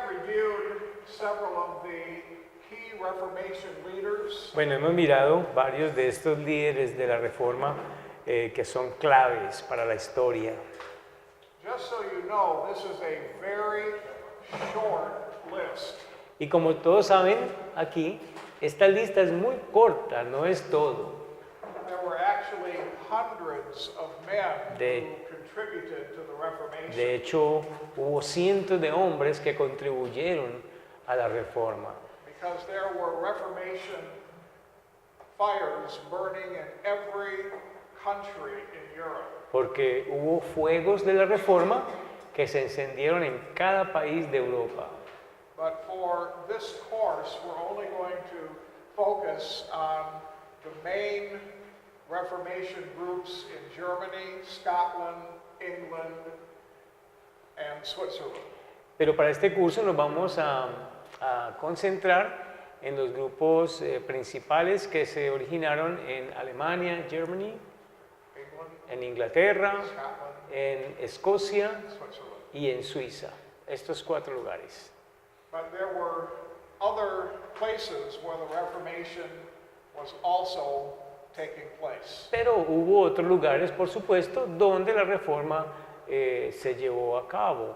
reviewed several of the key Reformation leaders. Bueno, hemos mirado varios de estos líderes de la Reforma que son claves para la historia. Just so you know, this is a very short list. Y como todos saben aquí, esta lista es muy corta, no es todo. There were actually hundreds of men De- who contributed to the Reformation. De hecho, hubo cientos de hombres que contribuyeron a la Reforma. Because there were Reformation fires burning in every country in Europe. Porque hubo fuegos de la Reforma que se encendieron en cada país de Europa. But for this course, we're only going to focus on the main Reformation groups in Germany, Scotland, England, and Switzerland. Pero para este curso nos vamos a concentrar en los grupos principales que se originaron en Alemania, Germany, England, en Inglaterra, Scotland, en Escocia Switzerland. y en Suiza. Estos 4 lugares. But there were other places where the Reformation was also taking place. Pero hubo otros lugares, por supuesto, donde la Reforma se llevó a cabo.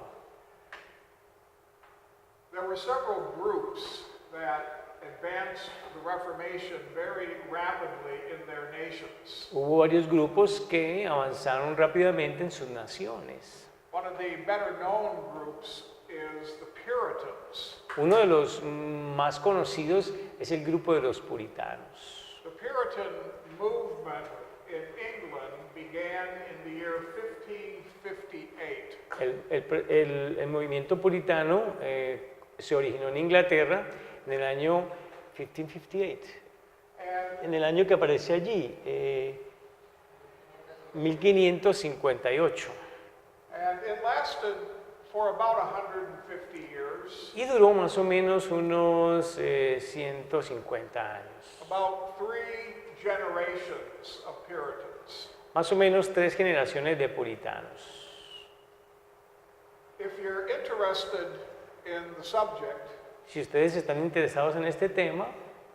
There were several groups that advanced the Reformation very rapidly in their nations. Hubo varios grupos que avanzaron rápidamente en sus naciones. One of the better known groups is the Puritans. Uno de los más conocidos es el grupo de los puritanos. The Puritan movement in England began in the year 1558. El movimiento puritano se originó en Inglaterra en el año 1558, And en el año que aparece allí, 1558. And it lasted for about 150 years, Y duró más o menos unos 150 años. about 3 generations of Puritans. Más o menos 3 generaciones de puritanos. If you're interested in the subject, Si ustedes están interesados en este tema,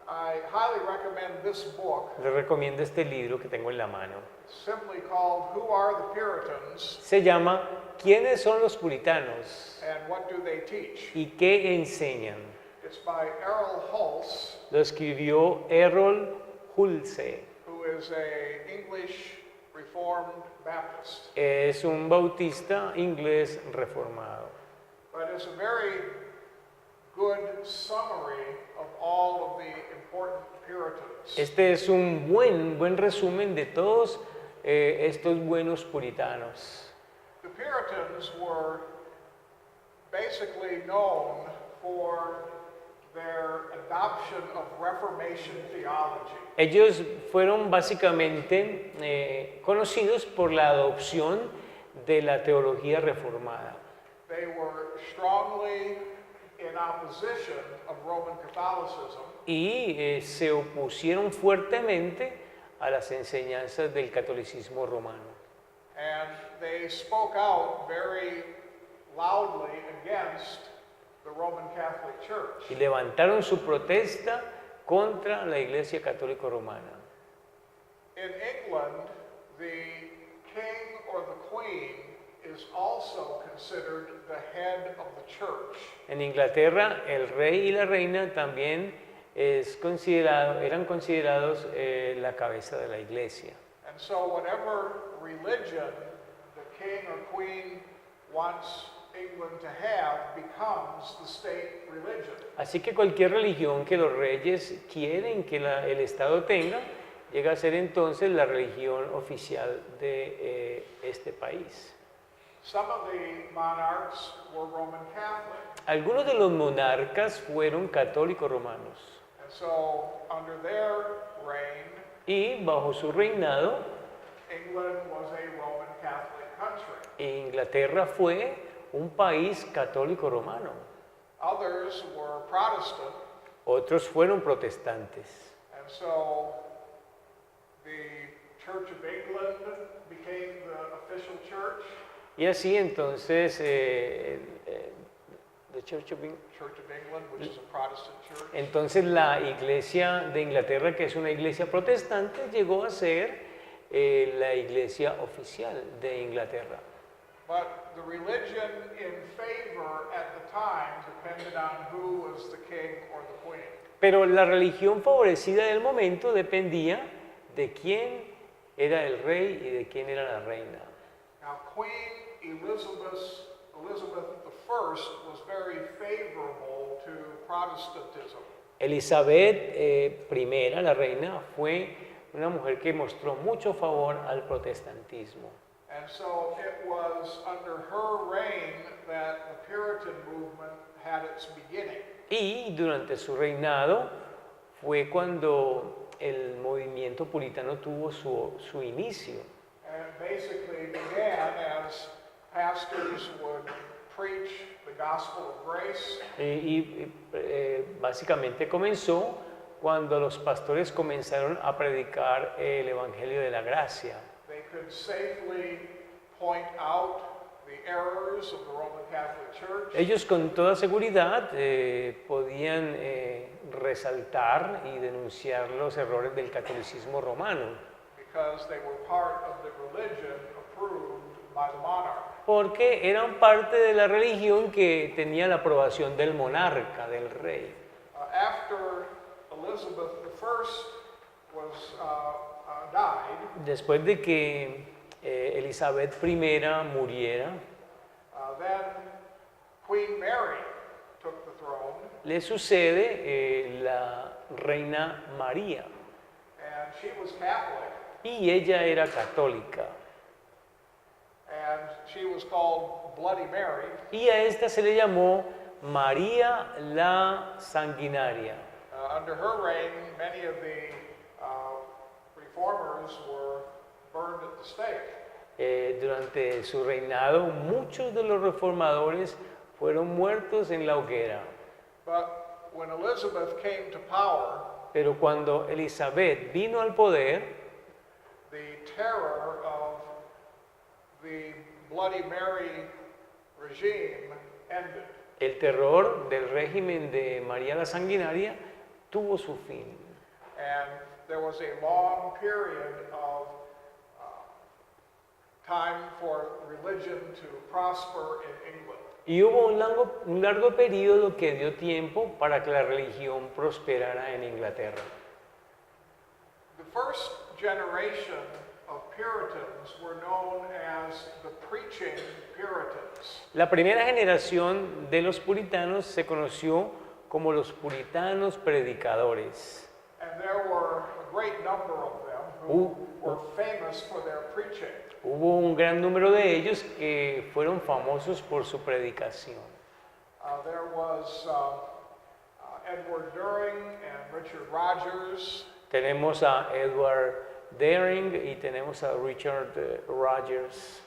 I highly recommend this book, les recomiendo este libro que tengo en la mano. simply called Who Are the Puritans Se llama ¿Quiénes son los puritanos and What Do They Teach? y qué enseñan? It's by Errol Hulse, Lo escribió Errol Hulse. who is a English Reformed Baptist. Es un bautista inglés reformado. But it's a very good summary of all of the important Puritans. Este es un buen resumen de todos estos buenos puritanos. The Puritans were basically known for their adoption of Reformation theology. Ellos fueron básicamente conocidos por la adopción de la teología reformada. They were strongly in opposition of Roman Catholicism, Y se opusieron fuertemente a las enseñanzas del catolicismo romano. and they spoke out very loudly against the Roman Catholic Church. Y levantaron su protesta contra la Iglesia Católica Romana. In England, the king or the queen is also considered the head of the church. En Inglaterra, el rey y la reina también eran considerados la cabeza de la iglesia. And so whatever religion the king or queen wants England to have becomes the state religion. Así que cualquier religión que los reyes quieren que el Estado tenga, llega a ser entonces la religión oficial de este país. Some of the monarchs were Roman Catholic. Algunos de los monarcas fueron católicos romanos And so under their reign, y bajo su reinado, England was a Roman Catholic country. Inglaterra fue un país católico romano. Others were Protestant. Otros fueron protestantes. And so the Church of England became the official church. Y así entonces the Church of Church of England, which is a Protestant church. Entonces la iglesia de Inglaterra, que es una iglesia protestante, llegó a ser la iglesia oficial de Inglaterra. But the religion in favor at the time depended on who was the king or the queen. Pero la religión favorecida del momento dependía de quién era el rey y de quién era la reina. Now, Queen Elizabeth I was very favorable to Protestantism. Elizabeth I, la reina, fue una mujer que mostró mucho favor al protestantismo. And so it was under her reign that the Puritan movement had its beginning. Y durante su reinado fue cuando el movimiento puritano tuvo su inicio. And basically began as pastors would preach the gospel of grace. Básicamente comenzó cuando los pastores comenzaron a predicar el Evangelio de la Gracia. They could safely point out the errors of the Roman Catholic Church. Ellos con toda seguridad podían resaltar y denunciar los errores del catolicismo romano. Because they were part of the religion approved by the monarch. Porque eran parte de la religión que tenía la aprobación del monarca, del rey. After Elizabeth I was died, Después de que Elizabeth I muriera, then Queen Mary took the throne, le sucede la reina María. and she was Catholic, Y ella era católica. and she was called Bloody Mary. Y a esta se le llamó María la Sanguinaria. Under her reign, many of the reformers were burned at the stake. Durante su reinado, muchos de los reformadores fueron muertos en la hoguera. But when Elizabeth came to power, Pero cuando Elizabeth vino al poder, the terror of the Bloody Mary regime ended. el terror del régimen de María la Sanguinaria tuvo su fin. And there was a long period of time for religion to prosper in England. Y hubo un largo periodo que dio tiempo para que la religión prosperara en Inglaterra. The first generation of Puritans were known as the preaching Puritans. La primera generación de los puritanos se conoció como los puritanos predicadores. And there were a great number of them who were famous for their preaching. Hubo un gran número de ellos que fueron famosos por su predicación. There was Edward During and Richard Rogers. Tenemos a Edward Daring y tenemos a Richard Rogers.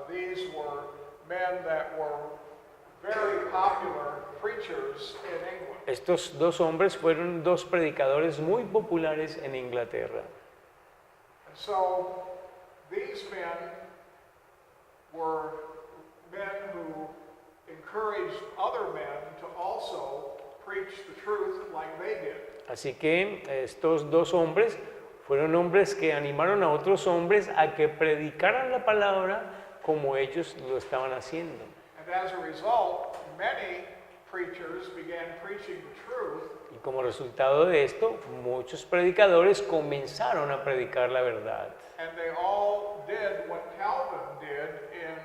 These were men that were very popular preachers in England. Estos dos hombres fueron dos predicadores muy populares en Inglaterra. And so these men were men who encouraged other men to also preach the truth like they did. Así que estos dos hombres fueron hombres que animaron a otros hombres a que predicaran la palabra como ellos lo estaban haciendo. And as a result, many preachers began preaching the truth. Y como resultado de esto, muchos predicadores comenzaron a predicar la verdad. And they all did what Calvin did in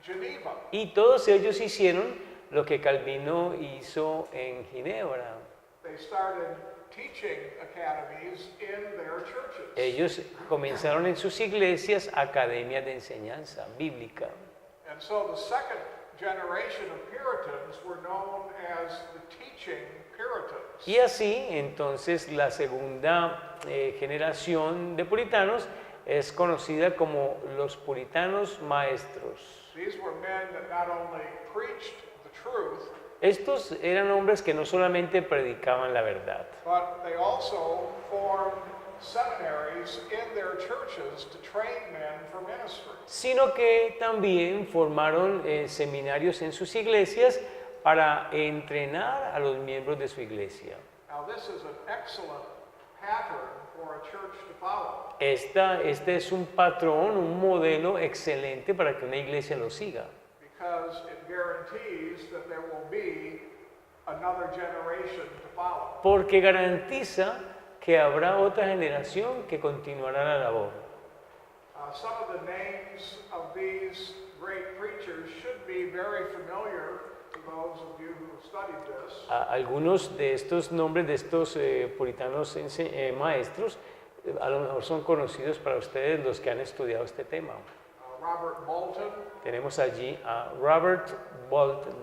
Geneva. Y todos ellos hicieron lo que Calvino hizo en Ginebra. They started teaching academies in their churches. Ellos comenzaron en sus iglesias academias de enseñanza bíblica. And so the second generation of Puritans were known as the teaching Puritans. Y así, entonces, la segunda generación de puritanos es conocida como los puritanos maestros. These were men that not only preached the truth, Estos eran hombres que no solamente predicaban la verdad, but they also formed seminaries in their churches to train men for ministry. sino que también formaron seminarios en sus iglesias para entrenar a los miembros de su iglesia. Now, this is an excellent pattern for a church to follow. Este es un patrón, un modelo excelente para que una iglesia lo siga, Because it guarantees that there will be another generation to follow. porque garantiza que habrá otra generación que continuará la labor. Some of the names of these great preachers should be very familiar to those of you who have studied this. Algunos de estos nombres de estos puritanos maestros a lo mejor son conocidos para ustedes los que han estudiado este tema. Robert Bolton, Tenemos allí a Robert Bolton,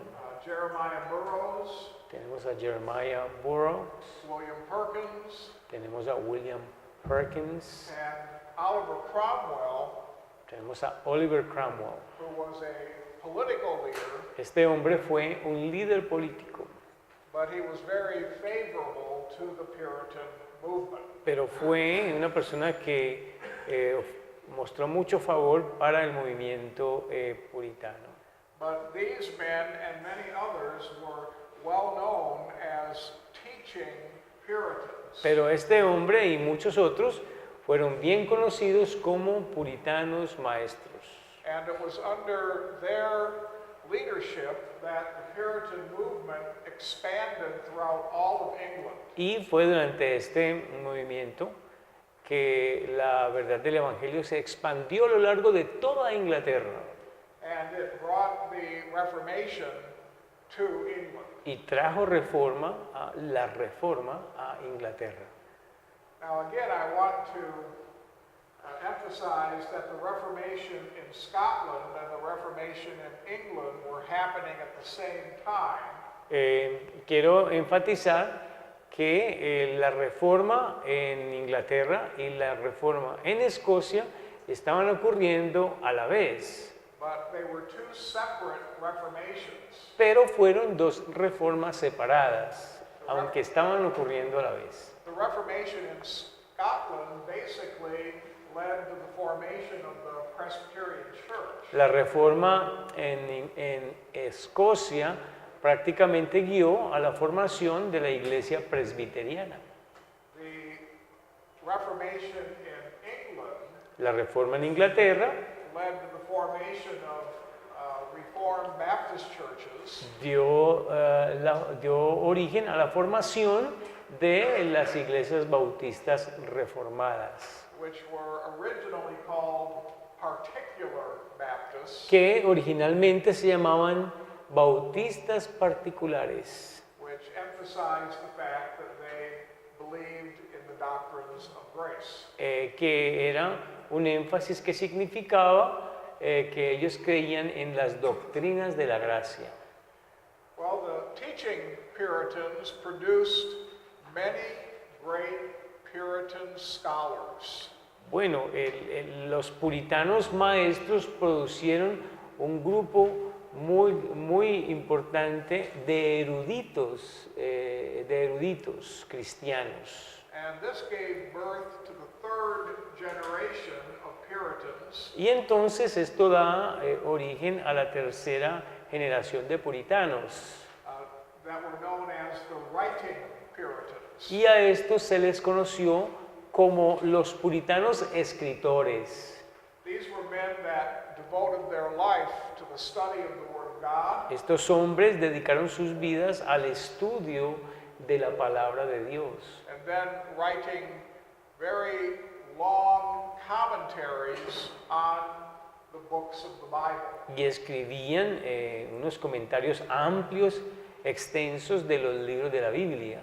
Jeremiah Burroughs, tenemos a Jeremiah Burroughs, William Perkins, tenemos a William Perkins, and Oliver Cromwell, tenemos a Oliver Cromwell. who was a political leader, Este hombre fue un líder político, but he was very favorable to the Puritan movement. pero fue una persona que mostró mucho favor para el movimiento puritano. But these men and many others were well known as teaching Puritans. Pero este hombre y muchos otros fueron bien conocidos como puritanos maestros. And it was under their leadership that the Puritan movement expanded throughout all of England. Y fue durante este movimiento que la verdad del Evangelio se expandió a lo largo de toda Inglaterra And it brought the Reformation to England. y trajo la reforma a Inglaterra. Now again, I want to emphasize that the Reformation in Scotland and the Reformation in England were happening at the same time. Quiero enfatizar que la reforma en Inglaterra y la reforma en Escocia estaban ocurriendo a la vez, But they were two separate reformations. pero fueron dos reformas separadas, aunque estaban ocurriendo a la vez. The Reformation in Scotland basically led to the formation of the Presbyterian Church. La reforma en Escocia prácticamente guió a la formación de la iglesia presbiteriana. The Reformation in England La reforma en Inglaterra led to the formation of Reformed Baptist churches, dio origen a la formación de las iglesias bautistas reformadas, which were originally called particular Baptists, que originalmente se llamaban bautistas particulares, which emphasized the fact that they believed in the doctrines of grace. que era un énfasis que significaba que ellos creían en las doctrinas de la gracia. Well, the teaching Puritans produced many great Puritan scholars. Bueno, los puritanos maestros producieron un grupo muy importante de eruditos cristianos. And this gave birth to the third generation of Puritans, Y entonces esto da origen a la tercera generación de puritanos. that were known as the writing Puritans. Y a estos se les conoció como los puritanos escritores. These were men that devoted their life to the study of the Word of God, Estos hombres dedicaron sus vidas al estudio de la palabra de Dios and then writing very long commentaries on the books of the Bible. y escribían unos comentarios amplios, extensos de los libros de la Biblia.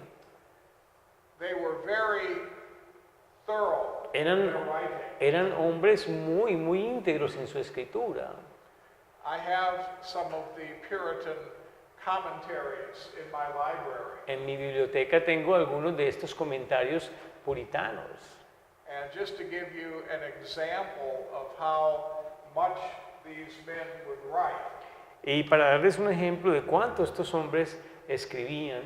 They were very thorough in Eran, their writing. eran hombres muy íntegros en su escritura. I have some of the Puritan commentaries in my library. En mi biblioteca tengo algunos de estos comentarios puritanos. And just to give you an example of how much these men would write, Y para darles un ejemplo de cuánto estos hombres escribían,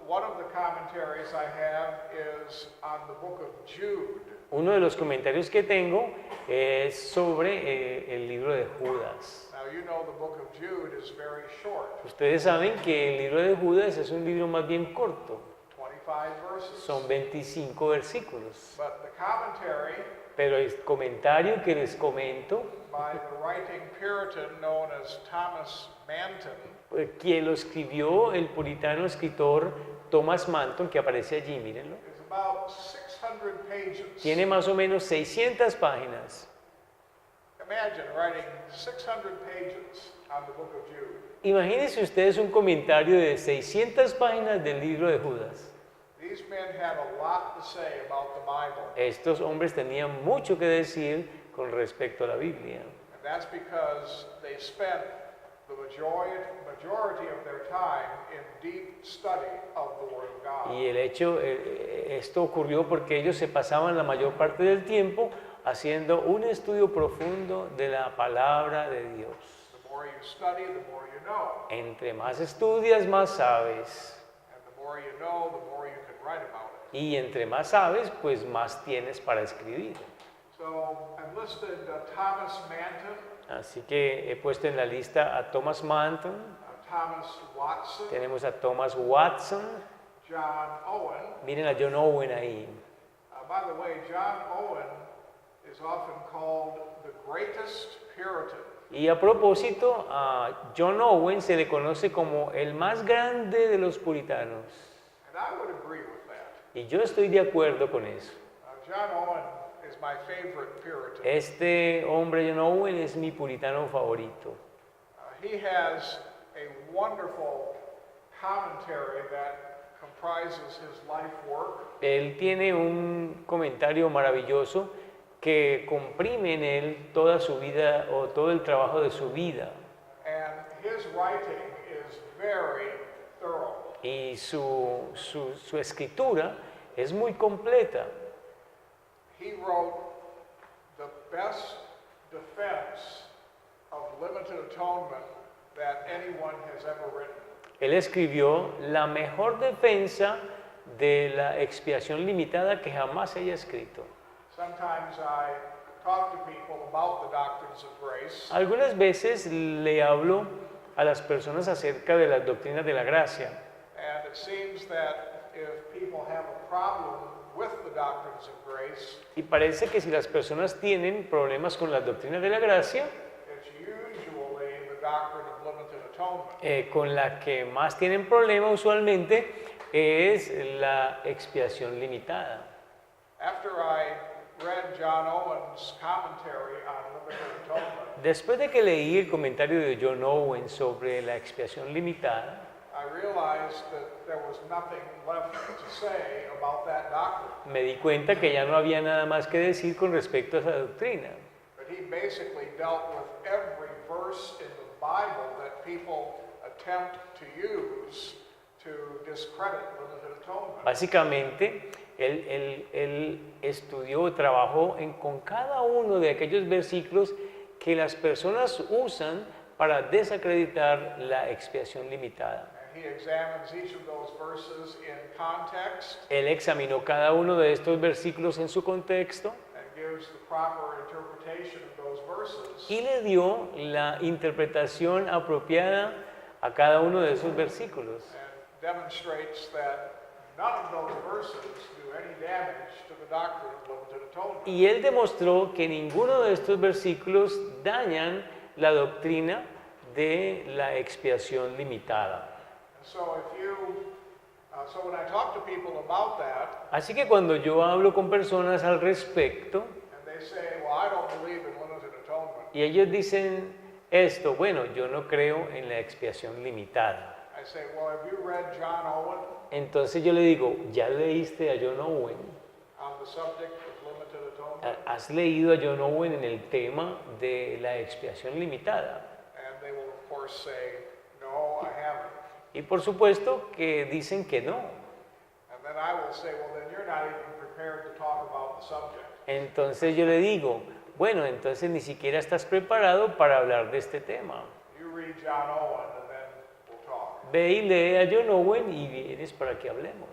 one of the commentaries I have is on the book of Jude. Uno de los comentarios que tengo es sobre el libro de Judas. Now, you know the book of Jude is very short, Ustedes saben que el libro de Judas es un libro más bien corto, 25 verses. son 25 versículos. But the commentary Pero el comentario que les comento, by the writing Puritan known as Thomas Manton quien lo escribió el puritano escritor Thomas Manton, que aparece allí, mírenlo, is about 600 pages. tiene más o menos 600 páginas. Imagine writing 600 pages on the book of Jude. Imagínense ustedes un comentario de 600 páginas del libro de Judas. These men had a lot to say about the Bible, Estos hombres tenían mucho que decir con respecto a la Biblia. and that's because they spent the majority of their time in deep study of the Word of God. Y el hecho, esto ocurrió porque ellos se pasaban la mayor parte del tiempo haciendo un estudio profundo de la palabra de Dios. The more you study, the more you know. Entre más estudias, más sabes. And the more you know, the more you can write about it. Y entre más sabes, pues más tienes para escribir. So I've listed Thomas Manton, Así que he puesto en la lista a Thomas Manton, Thomas Watson, tenemos a Thomas Watson, John Owen. miren a John Owen ahí. By the way, John Owen is often called the greatest Puritan. Y a propósito, a John Owen se le conoce como el más grande de los puritanos. And I would agree with that. Y yo estoy de acuerdo con eso. John Owen is my favorite Puritan. Este hombre, John Owen, es mi puritano favorito. He has a wonderful commentary that comprises his life work. Él tiene un comentario maravilloso que comprime en él toda su vida o todo el trabajo de su vida. And his writing is very thorough. Y su escritura es muy completa. He wrote the best defense of limited atonement that anyone has ever written. Él escribió la mejor defensa de la expiación limitada que jamás haya escrito. Sometimes I talk to people about the doctrines of grace, Algunas veces le hablo a las personas acerca de las doctrinas de la gracia. and it seems that if people have a problem with the doctrines of grace, Y parece que si las personas tienen problemas con las doctrinas de la gracia, it's usually the doctrine of limited atonement. con la que más tienen problema usualmente es la expiación limitada. After I read John Owen's commentary on limited atonement, Después de que leí el comentario de John Owen sobre la expiación limitada, I realized that there was nothing left to say about that doctrine. me di cuenta que ya no había nada más que decir con respecto a esa doctrina. But he basically dealt with every verse in the Bible that people attempt to use to discredit limited atonement. Básicamente, él estudió, trabajó con cada uno de aquellos versículos que las personas usan para desacreditar la expiación limitada. And he examines each of those verses in context Él examinó cada uno de estos versículos en su contexto and gives the proper interpretation of those verses. y le dio la interpretación apropiada a cada uno de esos versículos. And demonstrates that none of those verses do any damage to the doctrine of limited atonement. Y él demostró que ninguno de estos versículos dañan la doctrina de la expiación limitada. And so when I talk to people about that, Así que cuando yo hablo con personas al respecto and they say, well, I don't believe in limited atonement, y ellos dicen esto, bueno, yo no creo en la expiación limitada. I say, well, have you read John Owen Entonces yo le digo, ¿ya leíste a John Owen? on the subject of limited atonement? ¿Has leído a John Owen en el tema de la expiación limitada? And they will, of course, say, no, I haven't. Y por supuesto que dicen que no. And then I will say, well, then you're not even prepared to talk about the subject. Entonces yo le digo, bueno, entonces ni siquiera estás preparado para hablar de este tema. You read John Owen, and then we'll talk. Ve y lee a John Owen y vienes para que hablemos.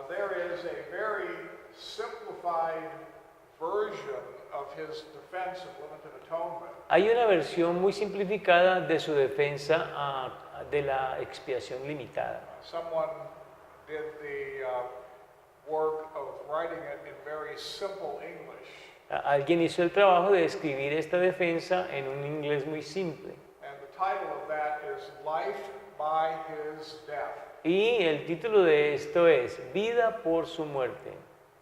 There is a very simplified version of his defense of limited atonement. Hay una versión muy simplificada de su defensa de la expiación limitada. Someone did the work of writing it in very simple English. Alguien hizo el trabajo de escribir esta defensa en un inglés muy simple. And the title of that is Life by His Death. Y el título de esto es Vida por su muerte.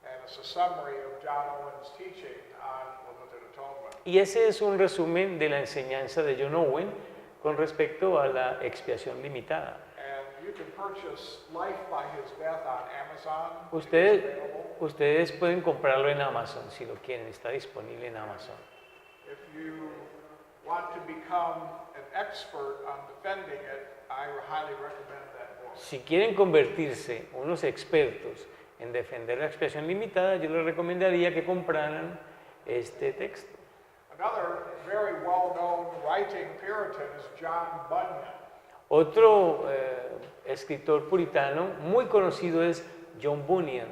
And it's a summary of John Owen's teaching on limited atonement. Y ese es un resumen de la enseñanza de John Owen con respecto a la expiación limitada. And you can purchase Life by His Death on Amazon. It is Ustedes, available. ustedes pueden comprarlo en Amazon si lo quieren, está disponible en Amazon. If you want to become an expert on defending it, I highly recommend that book. Si quieren convertirse unos expertos en defender la expiación limitada, yo les recomendaría que compraran este texto. Another very well-known writing Puritan is John Bunyan. Otro escritor puritano muy conocido es John Bunyan.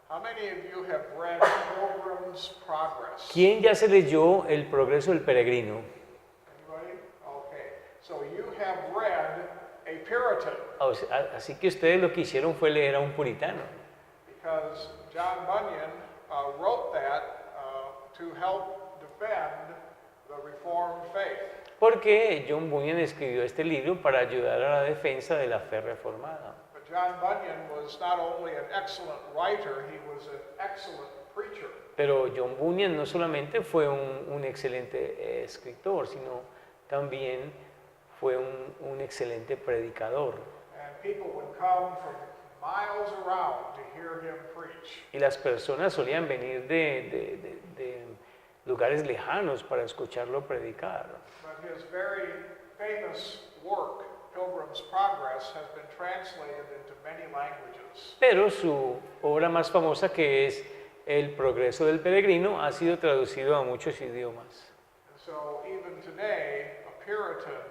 How many of you have read Pilgrim's Progress? ¿Quién ya se leyó El progreso del peregrino? Anybody? Okay. So you have read a Puritan Así que ustedes lo que hicieron fue leer a un puritano. because John Bunyan wrote that to help defend the Reformed faith. Porque John Bunyan escribió este libro para ayudar a la defensa de la fe reformada. But John Bunyan was not only an excellent writer, he was an excellent preacher. Pero John Bunyan no solamente fue un excelente escritor, sino también fue un excelente predicador. And people would come from miles around to hear him preach. Y las personas solían venir de lugares lejanos para escucharlo predicar. But his very famous work, Pilgrim's Progress, has been translated into many languages. Pero su obra más famosa, que es El progreso del peregrino, ha sido traducido a muchos idiomas. And so even today, a Puritan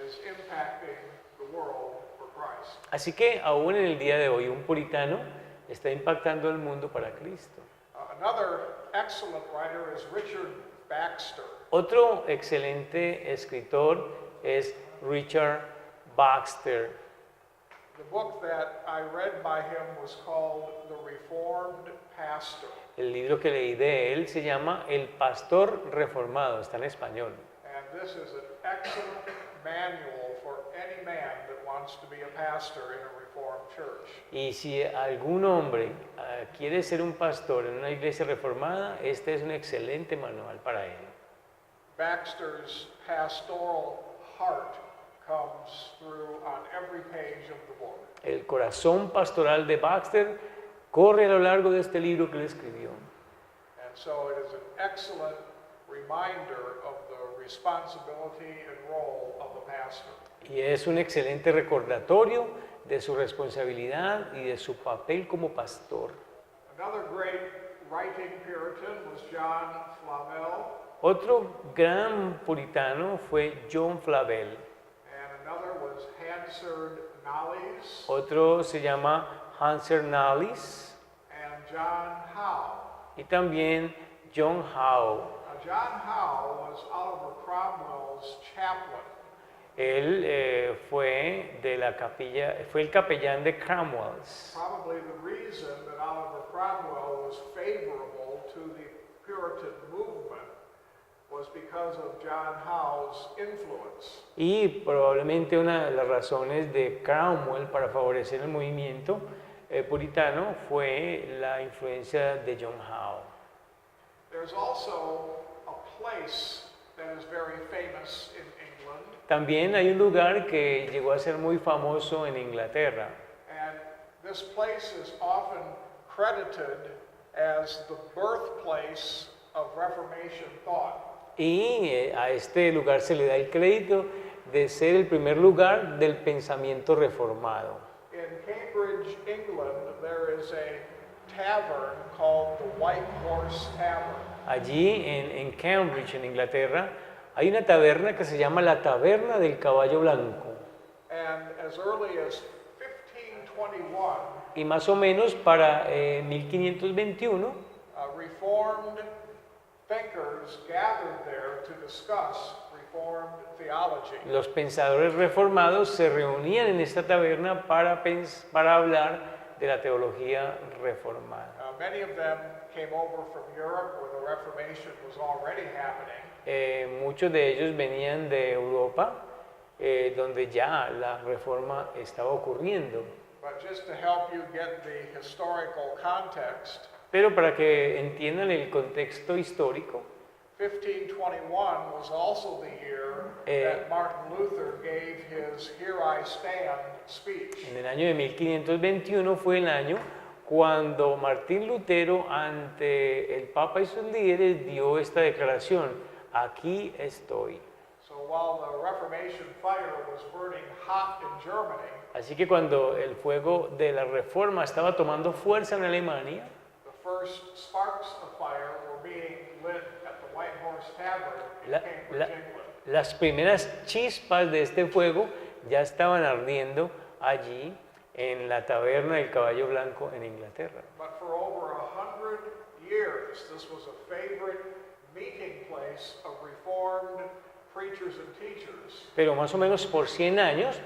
is impacting the world for Christ. Así que aún en el día de hoy un puritano está impactando al mundo para Cristo. Another excellent writer is Richard Baxter. Otro excelente escritor es Richard Baxter. The book that I read by him was called The Reformed Pastor. El libro que leí de él se llama El pastor reformado, está en español. And this is an excellent manual for any man that wants to be a pastor in a Reformed church. Y si algún hombre quiere ser un pastor en una iglesia reformada, este es un excelente manual para él. Baxter's pastoral heart comes through on every page of the book. El corazón pastoral de Baxter corre a lo largo de este libro que él escribió. And so it is an excellent reminder of the responsibility and role of the pastor. Y es un excelente recordatorio de su responsabilidad y de su papel como pastor. Another great writing Puritan was John Flavel, Otro gran puritano fue John Flavel. and another was Hansard Knollys Otro se llama Hansard Knollys and John Howe. y también John Howe. Now, John Howe was Oliver Cromwell's chaplain. Él fue de la capilla, fue el capellán de Cromwell. Probably the reason that Oliver Cromwell was favorable to the Puritan movement was because of John Howe's influence. Y probablemente una de las razones de Cromwell para favorecer el movimiento puritano fue la influencia de John Howe. There's also a place that is very famous in England, También hay un lugar que llegó a ser muy famoso en Inglaterra. and this place is often credited as the birthplace of Reformation thought. Y a este lugar se le da el crédito de ser el primer lugar del pensamiento reformado. In Cambridge, England, there is a tavern called the White Horse Tavern. Allí en Cambridge, en Inglaterra, hay una taberna que se llama la Taberna del Caballo Blanco. And as early as 1521, Y más o menos para 1521, Reformed thinkers gathered there to discuss Reformed theology. Los pensadores reformados se reunían en esta taberna para hablar de la teología reformada. Many of them came over from Europe where the Reformation was already happening. Muchos de ellos venían de Europa, donde ya la reforma estaba ocurriendo. But just to help you get the historical context, Pero para que entiendan el contexto histórico, 1521 was also the year that Martin Luther gave his Here I Stand speech. en el año de 1521 fue el año cuando Martín Lutero ante el Papa y sus líderes dio esta declaración: aquí estoy. So while the Reformation fire was burning hot in Germany, Así que cuando el fuego de la reforma estaba tomando fuerza en Alemania, the first sparks of fire were being lit at the White Horse Tavern in La- Cambridge, la- England. las primeras chispas de este fuego ya estaban ardiendo allí en la taberna del Caballo Blanco en Inglaterra. But for over 100 years, this was a favorite meeting place of Reformed preachers and teachers. Pero más o menos por 100 años,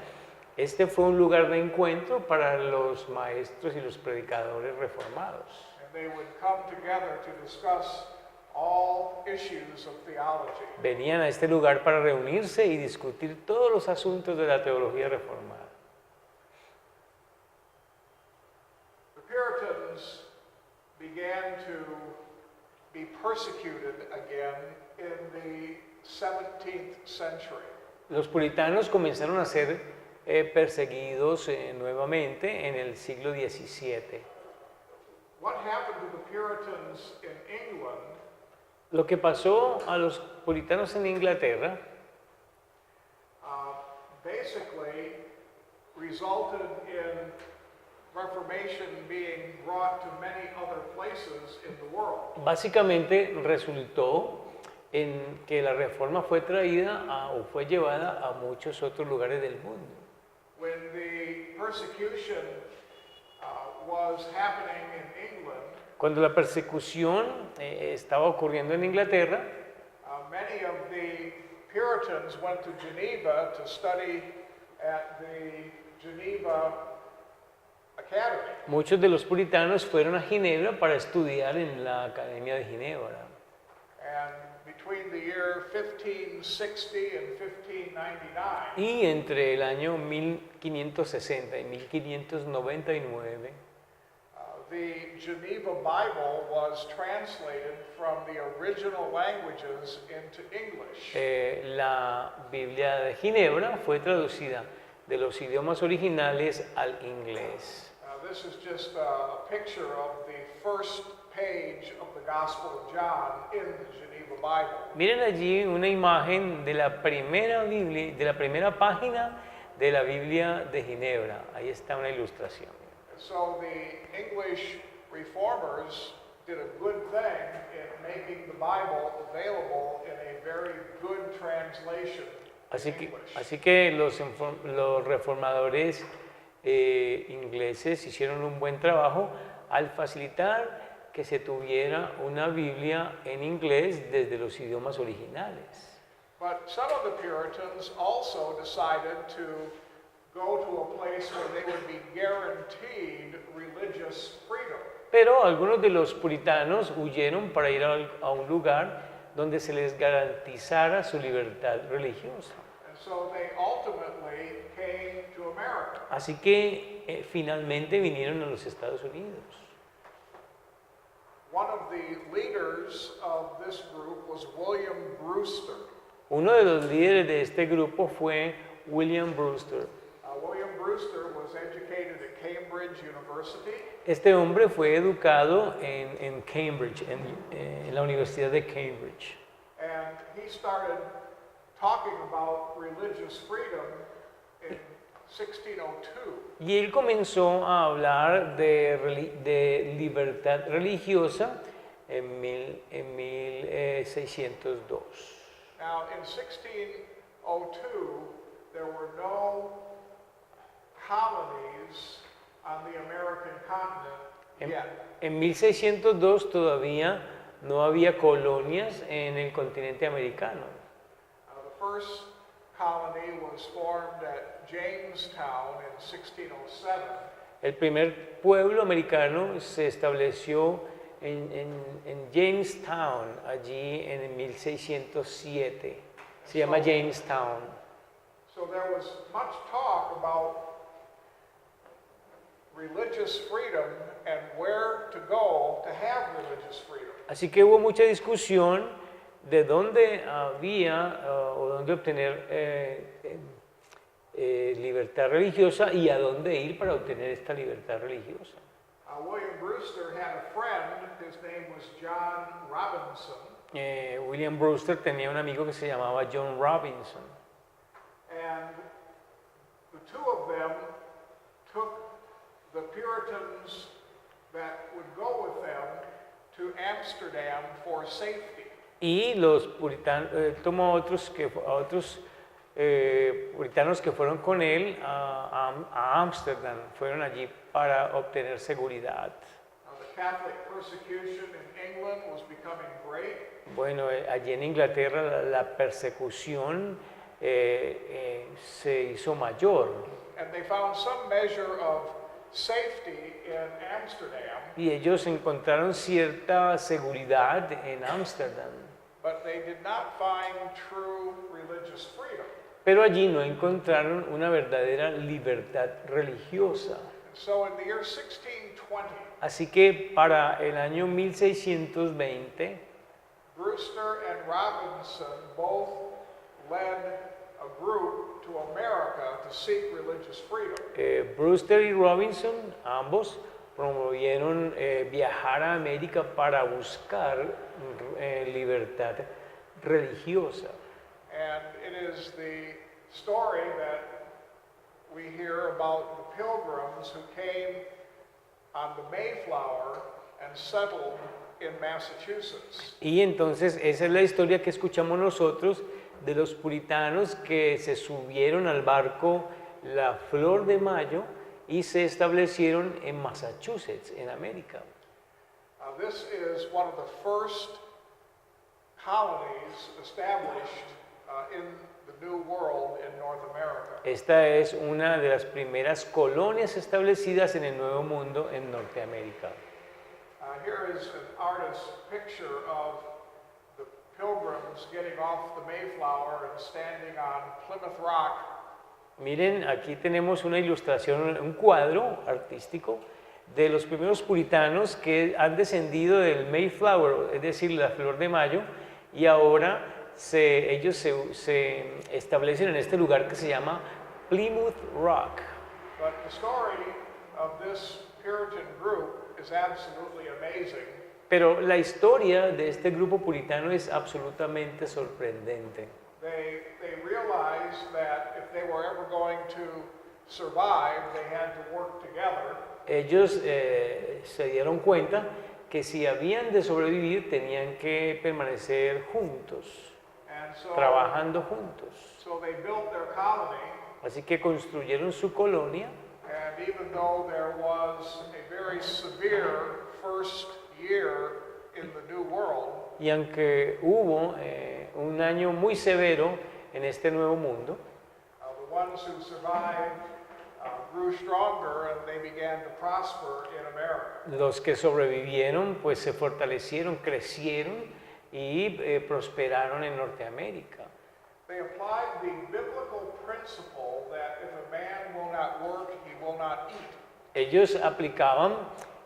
este fue un lugar de encuentro para los maestros y los predicadores reformados. And they would come together to discuss all issues of theology. Venían a este lugar para reunirse y discutir todos los asuntos de la teología reformada. The Puritans began to be persecuted again in the 17th century. Los puritanos comenzaron a ser perseguidos nuevamente en el siglo XVII. What happened to the Puritans in England Lo que pasó a los puritanos en Inglaterra basically resulted in Reformation being brought to many other places in the world. básicamente resultó en que la reforma fue traída o fue llevada a muchos otros lugares del mundo. When the persecution was happening in England, Cuando la persecución estaba ocurriendo en Inglaterra, many of the Puritans went to Geneva to study at the Geneva Academy. muchos de los puritanos fueron a Ginebra para estudiar en la Academia de Ginebra. And between the year 1560 and 1599, Y entre el año 1560 y 1599, the Geneva Bible was translated from the original languages into English. la Biblia de Ginebra fue traducida de los idiomas originales al inglés. This is just a picture of the first page of the Gospel of John in the Geneva Bible. Miren allí una imagen de la primera Biblia, de la primera página de la Biblia de Ginebra. Ahí está una ilustración. So the English reformers did a good thing in making the Bible available in a very good translation Así in que, English. así que los reformadores ingleses hicieron un buen trabajo al facilitar que se tuviera una Biblia en inglés desde los idiomas originales. But some of the Puritans also decided to go to a place where they would be guaranteed religious freedom. Pero algunos de los puritanos huyeron para ir a un lugar donde se les garantizara su libertad religiosa. And so they ultimately came to America. Así que finalmente vinieron a los Estados Unidos. One of the leaders of this group was William Brewster. Uno de los líderes de este grupo fue William Brewster. William Brewster was educated at Cambridge University. Este hombre fue educado en Cambridge, en la Universidad de Cambridge. And he started talking about religious freedom in 1602. Y él comenzó a hablar de libertad religiosa en 1602. Now, in 1602, there were no colonies on the American continent En, yet. en 1602 todavía no había colonias en el continente americano. The first colony was formed at Jamestown in 1607. El primer pueblo americano se estableció en Jamestown, allí en 1607. Se llama Jamestown. So there was much talk about religious freedom and where to go to have religious freedom. Así que hubo mucha discusión de dónde había o dónde obtener libertad religiosa y a dónde ir para obtener esta libertad religiosa. William Brewster had a friend, his name was John Robinson, William Brewster tenía un amigo que se llamaba John Robinson. and the two of them took the Puritans that would go with them to Amsterdam for safety. Y los puritanos, tomó a otros puritanos que fueron con él a Ámsterdam, fueron allí para obtener seguridad. The Catholic persecution in England was becoming great. Bueno, allí en Inglaterra la persecución se hizo mayor And they found some measure of safety in Amsterdam, y ellos encontraron cierta seguridad en Ámsterdam, but they did not find true religious freedom. pero allí no encontraron una verdadera libertad religiosa. And so in the year 1620, Así que para el año 1620, Brewster and Robinson both led a group to America to seek religious freedom. Brewster y Robinson, ambos, promovieron viajar a América para buscar libertad religiosa. And it is the story that we hear about the pilgrims who came on the Mayflower and settled in Massachusetts. Y entonces esa es la historia que escuchamos nosotros de los puritanos que se subieron al barco La Flor de Mayo y se establecieron en Massachusetts, en América. This is one of the first colonies established in the New World in North America. Esta es una de las primeras colonias establecidas en el Nuevo Mundo en Norteamérica. Here is an artist's picture of the pilgrims getting off the Mayflower and standing on Plymouth Rock. Miren, aquí tenemos una ilustración, un cuadro artístico de los primeros puritanos que han descendido del Mayflower, es decir, la Flor de Mayo, y ahora ellos se establecen en este lugar que se llama Plymouth Rock. But the story of this Puritan group is absolutely amazing. Pero la historia de este grupo puritano es absolutamente sorprendente. They realized that if they were ever going to survive, they had to work together. Ellos se dieron cuenta que si habían de sobrevivir tenían que permanecer juntos, And trabajando juntos. so they built their colony, Así que construyeron su colonia and even though there was a very severe first year in the New World, y aunque hubo un año muy severo en este nuevo mundo, the ones who survived grew stronger and they began to prosper in America. los que sobrevivieron pues se fortalecieron, crecieron y prosperaron en Norteamérica. They applied the biblical principle that if a man will not work, he will not eat. Ellos aplicaban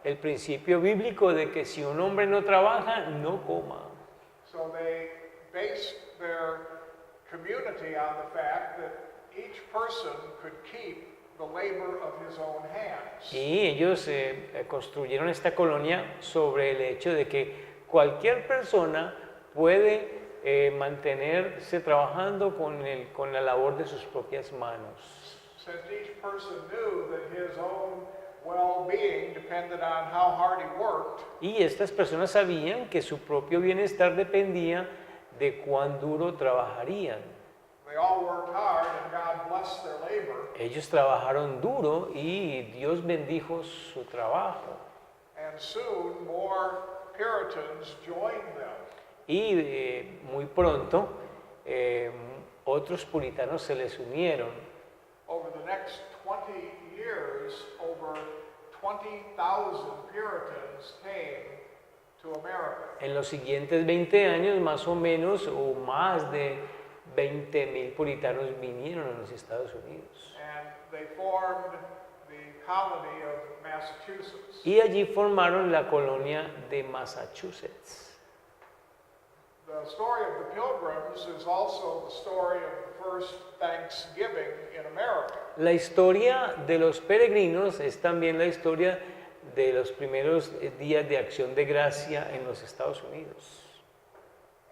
el principio bíblico de que si un hombre no trabaja, no coma. So they based their community on the fact that each person could keep the labor of his own hands. Y ellos construyeron esta colonia sobre el hecho de que cualquier persona puede mantenerse trabajando con la labor de sus propias manos. Since each person knew that his own well-being depended on how hard he worked, Y estas personas sabían que su propio bienestar dependía de cuán duro trabajarían. they all worked hard and God blessed their labor. Ellos trabajaron duro y Dios bendijo su trabajo. and soon more Puritans joined them. Y muy pronto otros puritanos se les unieron. Over the next 20 years, over 20,000 Puritans came to America. En los siguientes 20 años, más o menos, o más de 20,000 puritanos vinieron a los Estados Unidos. And they formed the colony of Massachusetts. Y allí formaron la colonia de Massachusetts. The story of the Pilgrims is also the story of the first Thanksgiving in America. La historia de los peregrinos es también la historia de los primeros días de acción de gracia en los Estados Unidos.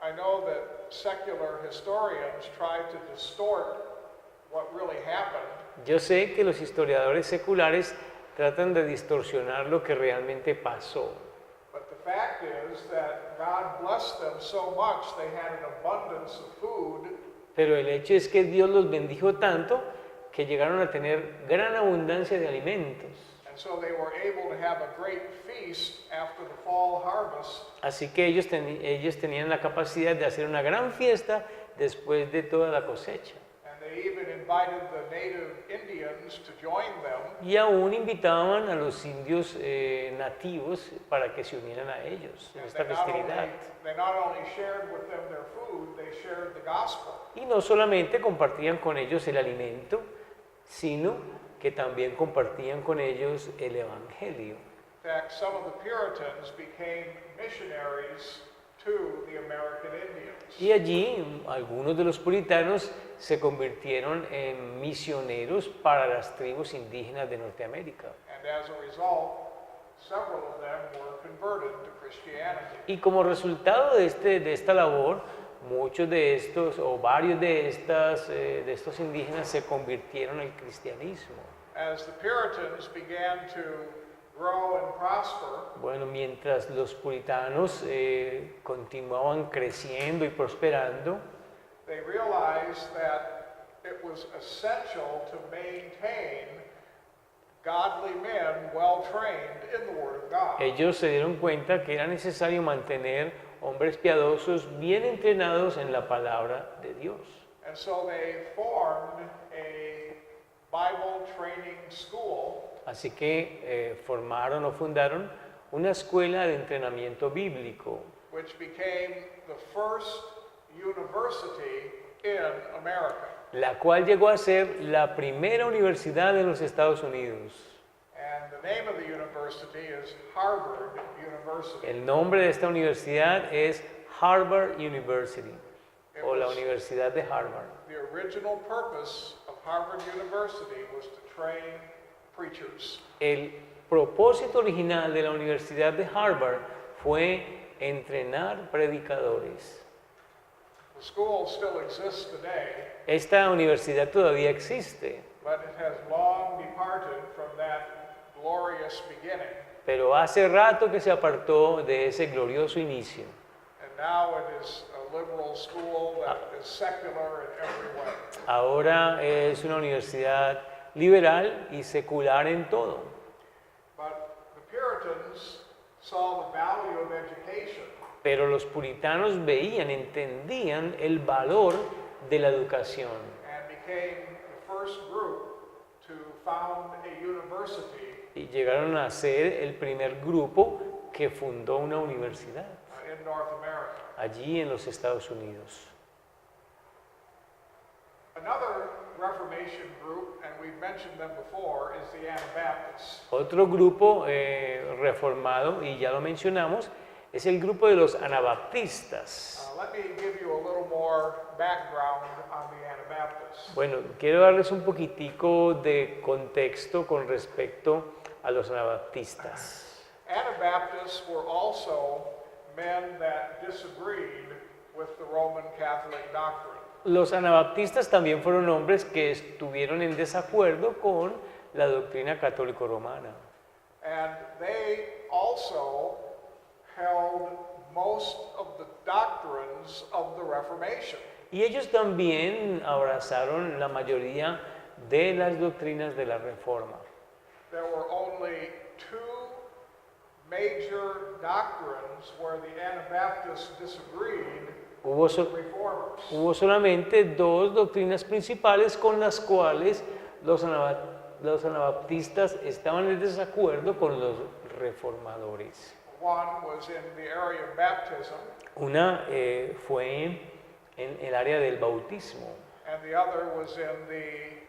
I know that secular historians try to distort what really happened, Yo sé que los historiadores seculares tratan de distorsionar lo que realmente pasó, but the fact is that God blessed them so much they had an abundance of food, pero el hecho es que Dios los bendijo tanto que llegaron a tener gran abundancia de alimentos. and so they were able to have a great feast after the fall harvest. Así que ellos tenían la capacidad de hacer una gran fiesta después de toda la cosecha. And they even invited the native Indians to join them. Y aún invitaban a los indios nativos para que se unieran a ellos en And esta festividad. they not only shared with them their food, they shared the gospel. Y no solamente compartían con ellos el alimento, sino que también compartían con ellos el evangelio. In fact, some of the Puritans became missionaries to the American Indians. Y allí algunos de los puritanos se convirtieron en misioneros para las tribus indígenas de Norteamérica. And as a result, several of them were converted to Christianity. Y como resultado de esta labor, muchos de estos o varios de estos indígenas se convirtieron al cristianismo. As the Puritans began to grow and prosper, Bueno, mientras los puritanos continuaban creciendo y prosperando, they realized that it was essential to maintain godly men well trained in the Word of God. ellos se dieron cuenta que era necesario mantener hombres piadosos bien entrenados en la palabra de Dios. And so they formed a Bible training school Así que formaron o fundaron una escuela de entrenamiento bíblico, which became the first university in America. la cual llegó a ser la primera universidad en los Estados Unidos. And the name of the university is Harvard University. El nombre de esta universidad es Harvard University o la was- Universidad de Harvard. The original purpose of Harvard University was to train preachers. El propósito original de la Universidad de Harvard fue entrenar predicadores. The school still exists today, Esta universidad todavía existe, but it has long departed from that glorious beginning. pero hace rato que se apartó de ese glorioso inicio. And now it is a liberal school that is secular in every way. Ahora es una universidad liberal y secular en todo. But the Puritans saw the value of education, Pero los puritanos veían, entendían el valor de la educación and became the first group to found a university y llegaron a ser el primer grupo que fundó una universidad in North America. allí en los Estados Unidos. Another Reformation group, and we've mentioned them before, is the Anabaptists. Otro grupo reformado, y ya lo mencionamos, es el grupo de los anabaptistas. Let me give you a little more background on the Anabaptists. Bueno, quiero darles un poquitico de contexto con respecto a los anabaptistas. Anabaptists were also men that disagreed with the Roman Catholic doctrine. Los anabaptistas también fueron hombres que estuvieron en desacuerdo con la doctrina católico-romana. And they also held most of the doctrines of the Reformation. Y ellos también abrazaron la mayoría de las doctrinas de la Reforma. There were only two major doctrines where the Anabaptists disagreed Hubo, with so- the Reformers. hubo solamente dos doctrinas principales con las cuales los anabaptistas estaban en desacuerdo con los reformadores. One was in the area of baptism, Una fue en el área del bautismo and the other was in the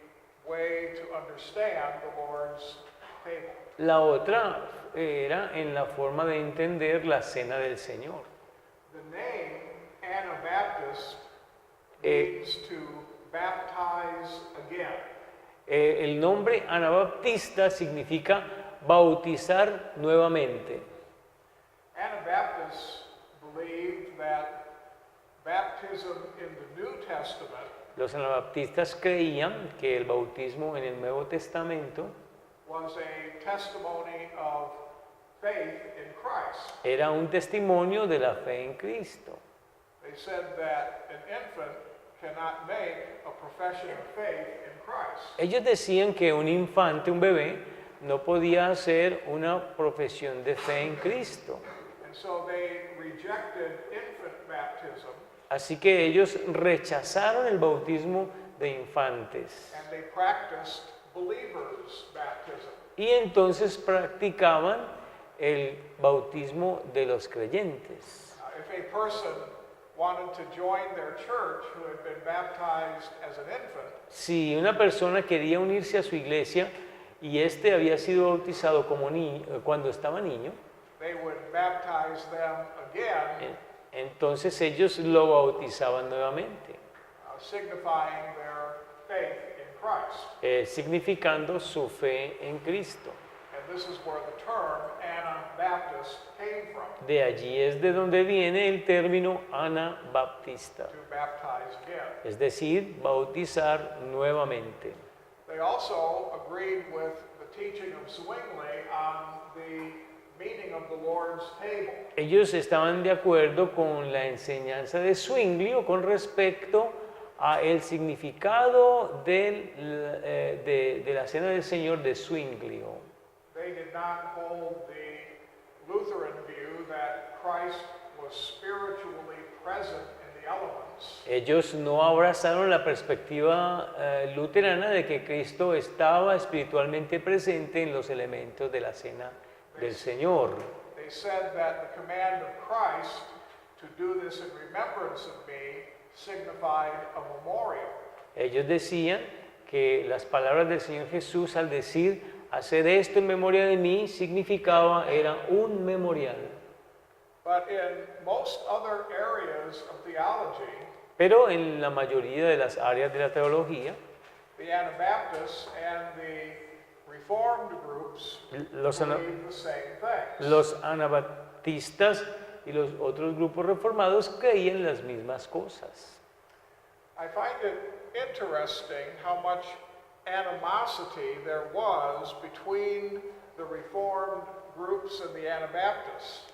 way to understand the Lord's table. la otra era en la forma de entender la cena del Señor. The name Anabaptist Eh, means to baptize again. El nombre anabaptista significa bautizar nuevamente. Anabaptists believed that baptism in the New Testament Los anabaptistas creían que el bautismo en el Nuevo Testamento was a testimony of faith in Christ. era un testimonio de la fe en Cristo. They said that an infant cannot make a profession of faith in Christ. Ellos decían que un infante, un bebé, no podía hacer una profesión de fe en Cristo. And so they rejected infant baptism Así que ellos rechazaron el bautismo de infantes and they practiced believers' baptism. y entonces practicaban el bautismo de los creyentes. If a person wanted to join their church who had been baptized as an infant, Si una persona quería unirse a su iglesia y este había sido bautizado como cuando estaba niño, they would baptize them again, entonces ellos lo bautizaban nuevamente, signifying their faith in Christ. significando su fe en Cristo. And this is where the term Anabaptist came from, De allí es de donde viene el término anabaptista, to baptize again. es decir, bautizar nuevamente. They also agreed with the teaching of Zwingli on the meaning of the Lord's table. Ellos estaban de acuerdo con la enseñanza de Zwingli con respecto a el significado de la cena del Señor de Zwingli. They did not hold the Lutheran view that Christ was spiritually present in the elements. Ellos no abrazaron la perspectiva luterana de que Cristo estaba espiritualmente presente en los elementos de la cena del Señor. They said that the command of Christ to do this in remembrance of me signified a memorial. Ellos decían que las palabras del Señor Jesús al decir hacer esto en memoria de mí significaba, era un memorial. But in most other areas of theology, Pero en la mayoría de las áreas de la teología, the Anabaptists and the Reformed groups los, ana- believe the same things. los anabaptistas y los otros grupos reformados creían las mismas cosas. I find it interesting how much animosity there was between the Reformed groups and the Anabaptists.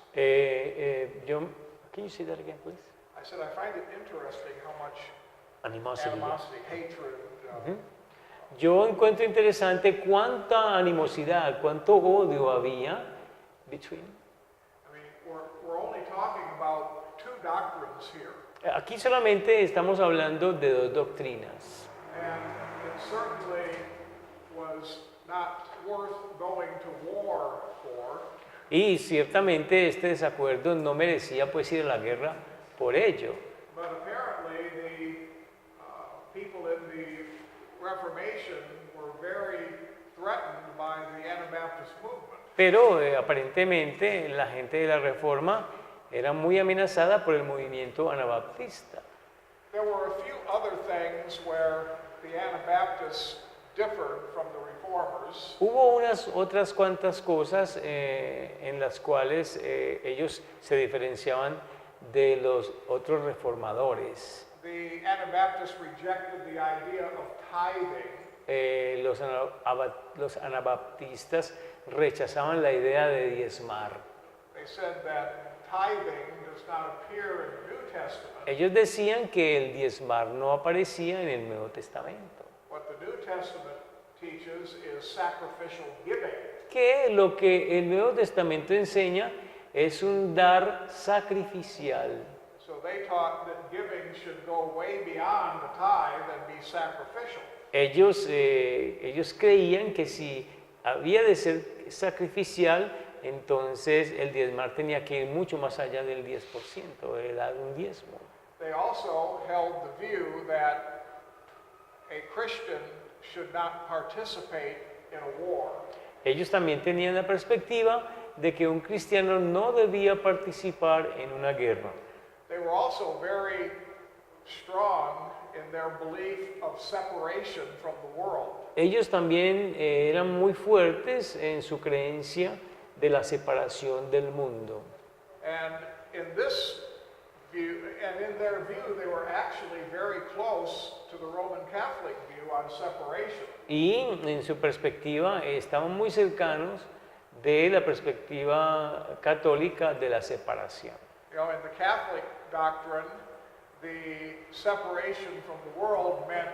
Can you say that again, please? I said I find it interesting how much Animosity. animosity, hatred. Yo encuentro interesante cuánta animosidad, cuánto odio había between. I mean, we're only talking about two doctrines here, Aquí solamente estamos hablando de dos doctrinas. and it certainly was not worth going to war for. Y ciertamente este desacuerdo no merecía pues ir a la guerra por ello. But apparently, the people in the Reformation were very threatened by the Anabaptist movement. Pero aparentemente la gente de la Reforma era muy amenazada por el movimiento anabaptista. There were a few other things where the Anabaptists differed from the Reformers. Hubo unas otras cuantas cosas en las cuales ellos se diferenciaban de los otros reformadores. The Anabaptists rejected the idea of tithing. Los anabaptistas rechazaban la idea de diezmar. They said that tithing does not appear in the New Testament, Ellos decían que el diezmar no aparecía en el Nuevo Testamento. what the New Testament teaches is sacrificial giving. Que lo que el Nuevo Testamento enseña es un dar sacrificial. So they taught that giving should go way beyond the tithe and be sacrificial. Ellos creían que si había de ser sacrificial, entonces el diezmar tenía que ir mucho más allá del 10%, de dar un diezmo. They also held the view that a Christian should not participate in a war. Ellos también tenían la perspectiva de que un cristiano no debía participar en una guerra. They were also very strong in their belief of separation from the world. Ellos también eran muy fuertes en su creencia de la separación del mundo. And in this view, and in their view, they were actually very close to the Roman Catholic view on separation. Y en su perspectiva estaban muy cercanos de la perspectiva católica de la separación. You know, in the Catholic doctrine, the separation from the world meant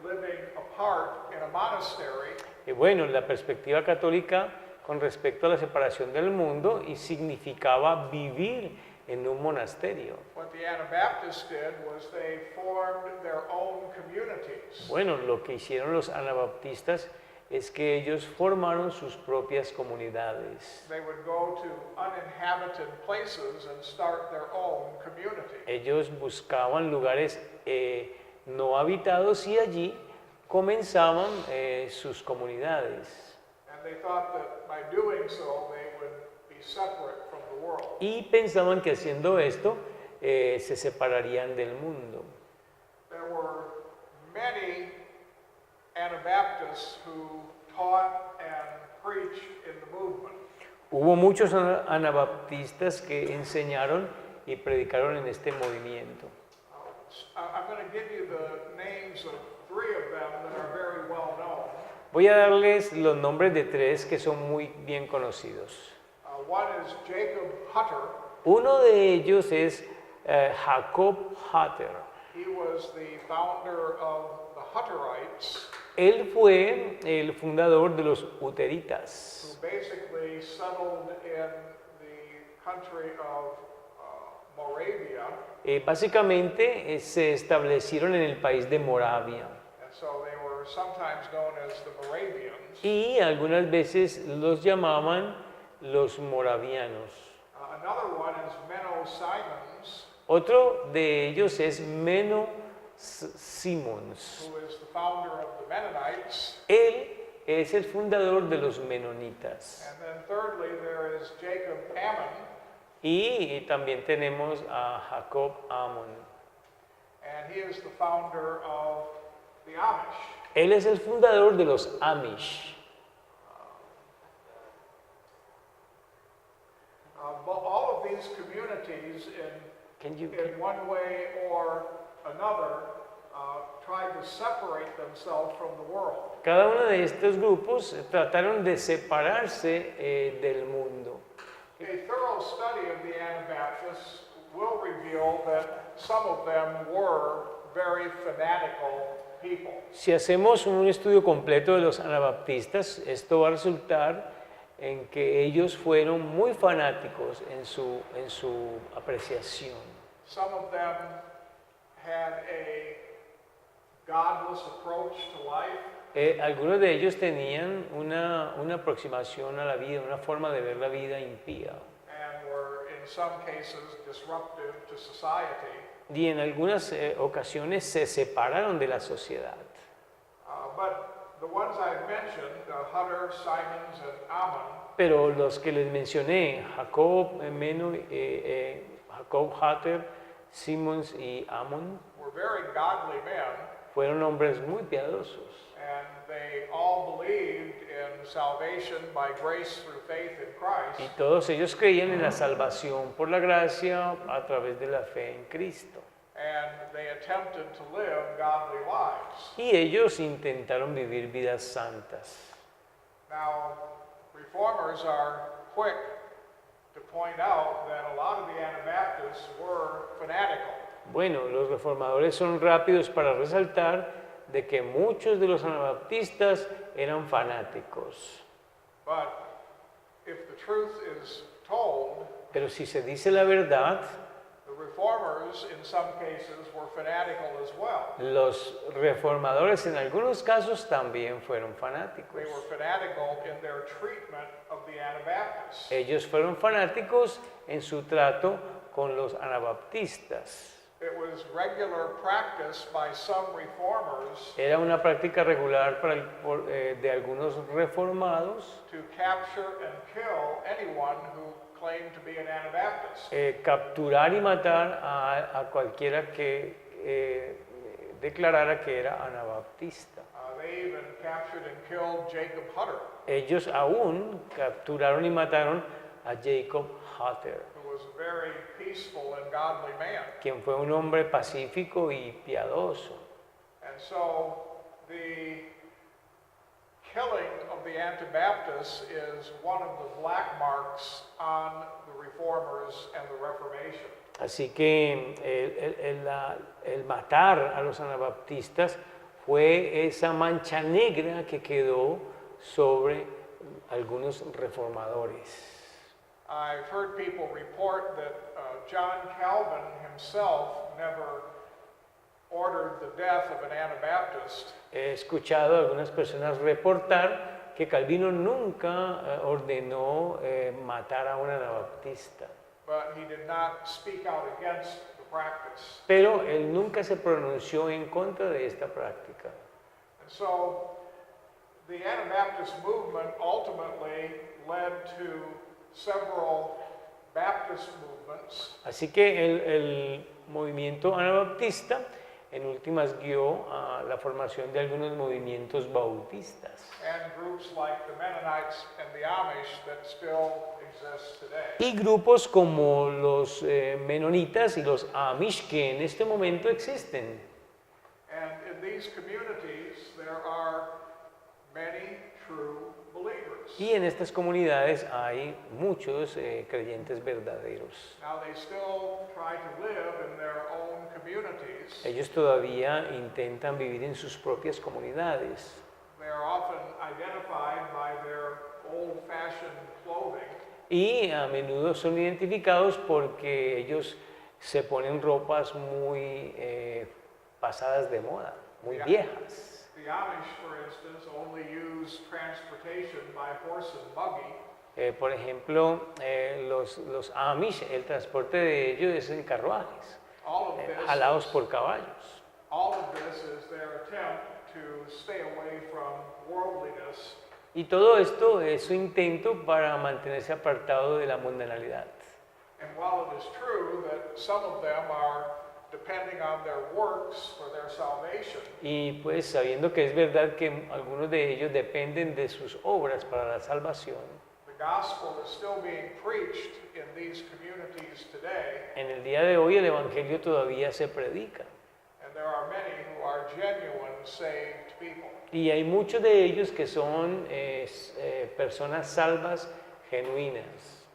living apart in a monastery. Y bueno, la perspectiva católica con respecto a la separación del mundo y significaba vivir en un monasterio. What the Anabaptists did was they formed their own communities. Bueno, lo que hicieron los anabaptistas es que ellos formaron sus propias comunidades. They would go to uninhabited places and start their own community. Ellos buscaban lugares no habitados y allí comenzaban sus comunidades. And they thought that by doing so, they would be separate from the world. Y pensaban que haciendo esto se separarían del mundo. There were many Anabaptists who taught and preached in the movement. Hubo muchos anabaptistas que enseñaron y predicaron en este movimiento. I'm going to give you the names of three of them that are very well known. Voy a darles los nombres de tres que son muy bien conocidos. One is Jacob Hutter. Uno de ellos es Jacob Hutter. He was the founder of the Hutterites, Él fue el fundador de los Huteritas, who basically settled in the country of Moravia. Básicamente se establecieron en el país de Moravia And so they were sometimes known as the Moravians. y algunas veces los llamaban los moravianos. Another one is Menno Simons, Otro de ellos es Menno Simons. who is the founder of the Mennonites. Él es el fundador de los menonitas. And then thirdly, there is Jacob Ammon, Y también tenemos a Jacob Ammon. and he is the founder of the Amish. Él es el fundador de los Amish. But all of these communities, Can you- in one way or another, tried to separate themselves from the world. Cada uno de estos grupos trataron de separarse del mundo. A thorough study of the Anabaptists will reveal that some of them were very fanatical people. Si hacemos un estudio completo de los anabaptistas, esto va a resultar en que ellos fueron muy fanáticos en su apreciación. Some of them had a godless approach to life. Algunos de ellos tenían una aproximación a la vida, una forma de ver la vida impía. And were in some cases disruptive to society. Y en algunas ocasiones se separaron de la sociedad. But the ones I've mentioned, Hutter, Simons, and Ammon, Pero los que les mencioné, Jacob, Jacob Hutter, Simons y Ammon, were very godly men, fueron hombres muy piadosos. and they all believed in salvation by grace through faith in Christ. Y todos ellos creían en la salvación por la gracia a través de la fe en Cristo. And they attempted to live godly lives. Y ellos intentaron vivir vidas santas. Now, reformers are quick to point out that a lot of the Anabaptists were fanatical. Bueno, los reformadores son rápidos para resaltar de que muchos de los anabaptistas eran fanáticos. But if the truth is told, Pero si se dice la verdad, the reformers in some cases were fanatical as well. los reformadores en algunos casos también fueron fanáticos. They were fanatical in their treatment of the Anabaptists. Ellos fueron fanáticos en su trato con los anabaptistas. It was regular practice by some reformers Era una práctica regular de algunos reformados to capture and kill anyone who claimed to be an Anabaptist. capturar y matar a cualquiera que declarara que era anabaptista. They even captured and killed Jacob Hutter, Ellos aún capturaron y mataron a Jacob Hutter, who was a very peaceful and godly man. quien fue un hombre pacífico y piadoso. And so the killing of the Anabaptists is one of the black marks on the reformers and the Reformation. Así que el matar a los anabaptistas fue esa mancha negra que quedó sobre algunos reformadores. I've heard people report that John Calvin himself never ordered the death of an Anabaptist, He escuchado a algunas personas reportar que Calvino nunca ordenó matar a un anabaptista, but he did not speak out against the practice. pero él nunca se pronunció en contra de esta práctica. And so the Anabaptist movement ultimately led to several Baptist movements, Así que el movimiento anabaptista en últimas guió a la formación de algunos movimientos bautistas and groups like the Mennonites and the Amish that still exist today. y grupos como los menonitas y los Amish que en este momento existen. And in these communities, there are many true believers. Y en estas comunidades hay muchos creyentes verdaderos. Now, they still try to live in their own communities. Ellos todavía intentan vivir en sus propias comunidades They are often identified by their old-fashioned clothing, y a menudo son identificados porque ellos se ponen ropas muy pasadas de moda, muy Ya. viejas. The Amish, for instance, only use transportation by horse and buggy, Por ejemplo, los Amish, el transporte de ellos es en carruajes, all of this. jalados por caballos. All of this is their attempt to stay away from worldliness Y todo esto es su intento para mantenerse apartado de la mundanalidad. And while it is true that some of them are depending on their works for their salvation, Y pues sabiendo que es verdad que algunos de ellos dependen de sus obras para la salvación, the gospel is still being preached in these communities today, en el día de hoy el Evangelio todavía se predica. and there are many who are genuine saved people. Y hay muchos de ellos que son personas salvas genuinas.